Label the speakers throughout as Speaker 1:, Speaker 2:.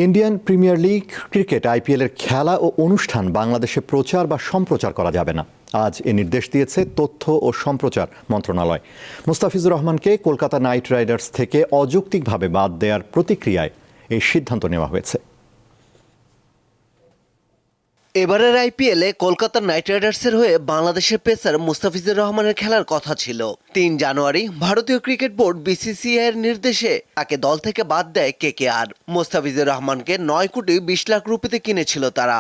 Speaker 1: Indian premier league cricket আইপিএলের খেলা ও অনুষ্ঠান বাংলাদেশে প্রচার বা সম্প্রচার করা যাবে না। আজ এ নির্দেশ দিয়েছে তথ্য ও সম্প্রচার মন্ত্রণালয়। মুস্তাফিজুর রহমানকে কলকাতা নাইট রাইডার্স থেকে অযৌক্তিকভাবে বাদ দেওয়ার প্রতিক্রিয়ায় এই সিদ্ধান্ত নেওয়া হয়েছে।
Speaker 2: এবারের আইপিএলে কলকাতা নাইট রাইডার্সের হয়ে বাংলাদেশের পেসার মুস্তাফিজুর রহমানের খেলার কথা ছিল। ৩ জানুয়ারি ভারতীয় ক্রিকেট বোর্ড বিসিসিআই এর নির্দেশে তাকে দল থেকে বাদ দেয় কেকেআর। মুস্তাফিজুর রহমানকে 9 কোটি 20 লাখ রুপিতে কিনেছিল তারা।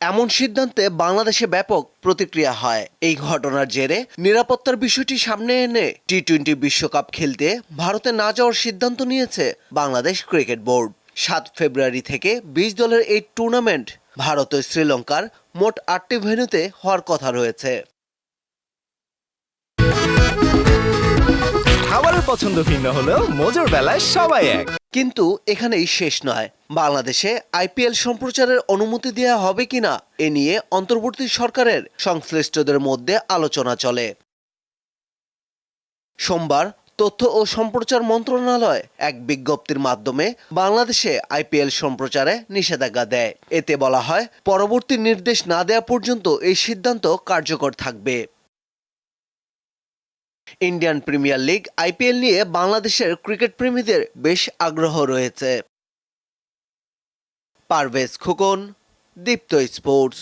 Speaker 2: এমন সিদ্ধান্তে বাংলাদেশে ব্যাপক প্রতিক্রিয়া হয়। এই ঘটনার জেরে নিরাপত্তার বিষয়টি সামনে এনে টি-20 বিশ্বকাপ খেলতে ভারতে না যাওয়ার সিদ্ধান্ত নিয়েছে বাংলাদেশ ক্রিকেট বোর্ড। 7 ফেব্রুয়ারি থেকে 20 দলের এই টুর্নামেন্ট ভারত ও শ্রীলঙ্কার মোট 8টি ভেন্যুতে হওয়ার কথা রয়েছে।
Speaker 3: খাবারের পছন্দ ভিন্ন হলেও মজার বেলায় সবাই এক।
Speaker 2: কিন্তু এখানেই শেষ নয়। বাংলাদেশে আইপিএল সম্প্রচারের অনুমতি দেওয়া হবে কিনা এ নিয়ে অন্তর্বর্তী সরকারের সংশ্লিষ্টদের মধ্যে আলোচনা চলে। সোমবার তথ্য ও সম্প্রচার মন্ত্রণালয় এক বিজ্ঞপ্তির মাধ্যমে বাংলাদেশে আইপিএল সম্প্রচারে নিষেধাজ্ঞা দেয়। এতে বলা হয়, পরবর্তী নির্দেশ না দেওয়া পর্যন্ত এই সিদ্ধান্ত কার্যকর থাকবে। ইন্ডিয়ান প্রিমিয়ার লিগ আইপিএল নিয়ে বাংলাদেশের ক্রিকেট প্রেমীদের বেশ আগ্রহ রয়েছে। পারভেজ খোকন, দীপ্ত স্পোর্টস।